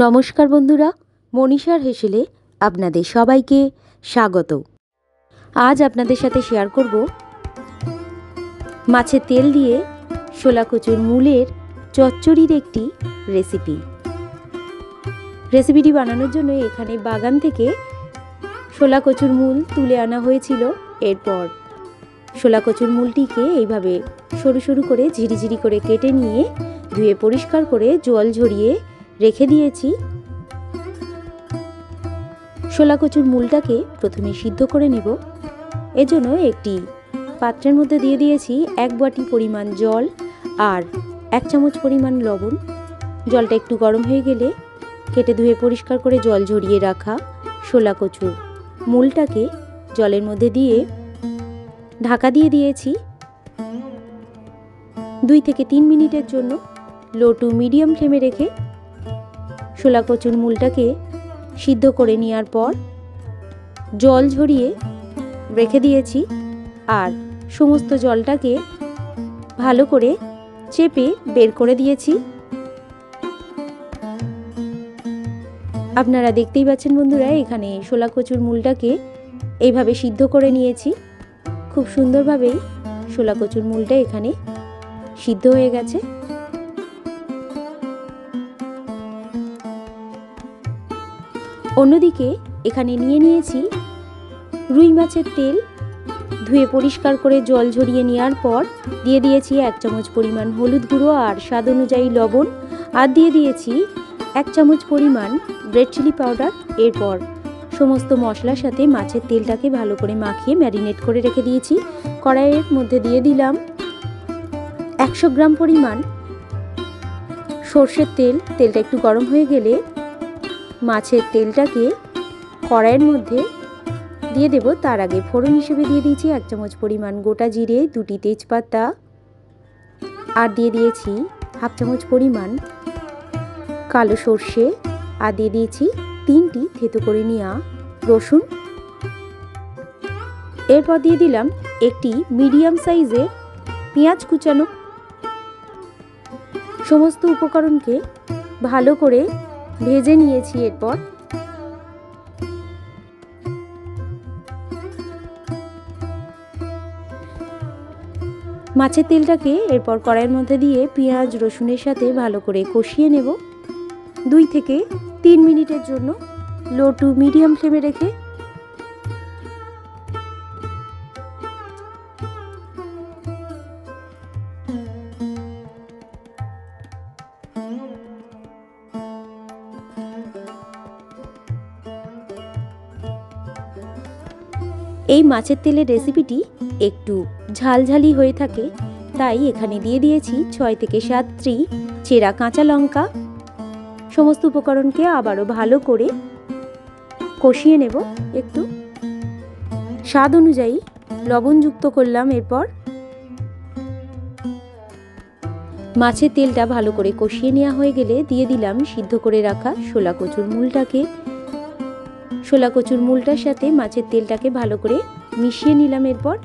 নমস্কার বন্ধুরা, মনীষার হেসেলে আপনাদের সবাইকে স্বাগত। আজ আপনাদের সাথে শেয়ার করব মাছের তেল দিয়ে শোলা কচুর মূলের চচ্চড়ির একটি রেসিপিটি বানানোর জন্য এখানে বাগান থেকে শোলা কচুর মূল তুলে আনা হয়েছিল। এরপর শোলা কচুর মূলটিকে এইভাবে সরু সরু করে ঝিরিঝিরি করে কেটে নিয়ে ধুয়ে পরিষ্কার করে জল ঝরিয়ে রেখে দিয়েছি। শোলা কচুর মূলটাকে প্রথমে সিদ্ধ করে নেব। এজন্য একটি পাত্রের মধ্যে দিয়ে দিয়েছি 1 বাটি পরিমাণ জল আর 1 চামচ পরিমাণ লবণ। জলটা একটু গরম হয়ে গেলে কেটে ধুয়ে পরিষ্কার করে জল ঝরিয়ে রাখা শোলা কচুর মূলটাকে জলের মধ্যে দিয়ে ঢাকা দিয়ে দিয়েছি 2 থেকে 3 মিনিটের জন্য। লো টু মিডিয়াম ফ্লেমে রেখে শোলা কচুর মূলটাকে সিদ্ধ করে নেওয়ার পর জল ঝরিয়ে রেখে দিয়েছি আর সমস্ত জলটাকে ভালো করে চেপে বের করে দিয়েছি। আপনারা দেখতেই পাচ্ছেন বন্ধুরা, এখানে শোলা কচুর মূলটাকে এইভাবে সিদ্ধ করে নিয়েছি। খুব সুন্দরভাবেই শোলা কচুর মূলটা এখানে সিদ্ধ হয়ে গেছে। অন্যদিকে এখানে নিয়ে নিয়েছি রুই মাছের তেল। ধুয়ে পরিষ্কার করে জল ঝরিয়ে নেওয়ার পর দিয়ে দিয়েছি 1 চামচ পরিমাণ হলুদ গুঁড়ো আর স্বাদ অনুযায়ী লবণ, আর দিয়ে দিয়েছি 1 চামচ পরিমাণ রেড চিলি পাউডার। এরপর সমস্ত মশলার সাথে মাছের তেলটাকে ভালো করে মাখিয়ে ম্যারিনেট করে রেখে দিয়েছি। কড়াইয়ের মধ্যে দিয়ে দিলাম 100 গ্রাম পরিমাণ সর্ষের তেল। তেলটা একটু গরম হয়ে গেলে মাছের তেলটাকে কড়াইয়ের মধ্যে দিয়ে দেব। তার আগে ফোড়ন হিসেবে দিয়ে দিয়েছি 1 চামচ পরিমাণ গোটা জিরে, 2টি তেজপাতা, আর দিয়ে দিয়েছি 1/2 চামচ পরিমাণ কালো সর্ষে, আর দিয়ে দিয়েছি 3টি থেতো করে নেওয়া রসুন। এরপর দিয়ে দিলাম একটি মিডিয়াম সাইজের পেঁয়াজ কুচানো। সমস্ত উপকরণকে ভালো করে ভেজে নিয়েছি। এরপর মাছের তেলটাকে এরপর কড়াইয়ের মধ্যে দিয়ে পেঁয়াজ রসুনের সাথে ভালো করে কষিয়ে নেব 2 থেকে 3 মিনিটের জন্য লো টু মিডিয়াম ফ্লেমে রেখে। এই মাছের তেলের রেসিপিটি একটু ঝালঝালি হয়ে থাকে, তাই এখানে দিয়ে দিয়েছি 6 থেকে 7টি চেরা কাঁচা লঙ্কা। সমস্ত উপকরণকে আবারও ভালো করে কষিয়ে নেব। একটু স্বাদ অনুযায়ী লবণ যুক্ত করলাম। এরপর মাছের তেলটা ভালো করে কষিয়ে নেওয়া হয়ে গেলে দিয়ে দিলাম সিদ্ধ করে রাখা শোলা কচুর মূলটাকে। শোলা কচুর মূলটার সাথে মাছের তেলটাকে ভালো করে মিশিয়ে নিলাম। এরপর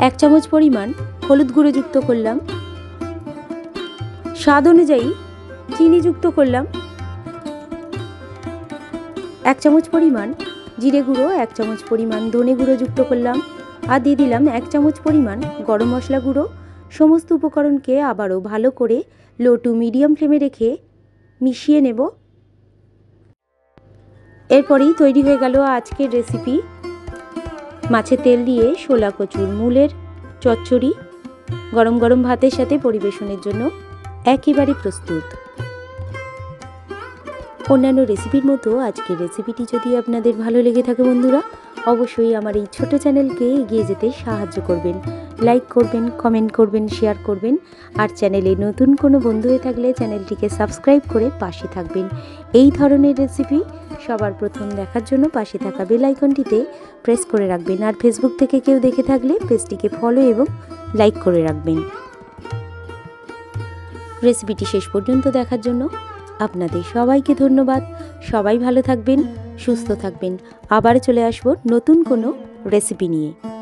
এক চামচ পরিমাণ হলুদ গুঁড়ো যুক্ত করলাম। স্বাদ অনুযায়ী চিনি যুক্ত করলাম। 1 চামচ পরিমাণ জিরে গুঁড়ো, 1 চামচ পরিমাণ ধনে গুঁড়ো যুক্ত করলাম, আর দিয়ে দিলাম 1 চামচ পরিমাণ গরম মশলা গুঁড়ো। সমস্ত উপকরণকে আবারও ভালো করে লো টু মিডিয়াম ফ্লেমে রেখে মিশিয়ে নেব। এরপরেই তৈরি হয়ে গেল আজকের রেসিপি, মাছের তেল দিয়ে শোলা কচুর মূলের চচ্চড়ি। গরম গরম ভাতের সাথে পরিবেশনের জন্য একেবারে প্রস্তুত। অন্যান্য রেসিপির মতো আজকের রেসিপিটি যদি আপনাদের ভালো লেগে থাকে বন্ধুরা, অবশ্যই আমার এই ছোট চ্যানেলকে এগিয়ে যেতে সাহায্য করবেন। লাইক করবেন, কমেন্ট করবেন, শেয়ার করবেন, আর চ্যানেলে নতুন কোনো বন্ধু হয়ে থাকলে চ্যানেলটিকে সাবস্ক্রাইব করে পাশে থাকবেন। এই ধরনের রেসিপি সবার প্রথম দেখার জন্য পাশে থাকা বেল আইকনটিতে প্রেস করে রাখবেন। আর ফেসবুক থেকে কেউ দেখে থাকলে পেজটিকে ফলো এবং লাইক করে রাখবেন। রেসিপিটি শেষ পর্যন্ত দেখার জন্য আপনাদের সবাইকে ধন্যবাদ। সবাই ভালো থাকবেন, সুস্থ থাকবেন। আবার চলে আসবো নতুন কোনো রেসিপি নিয়ে।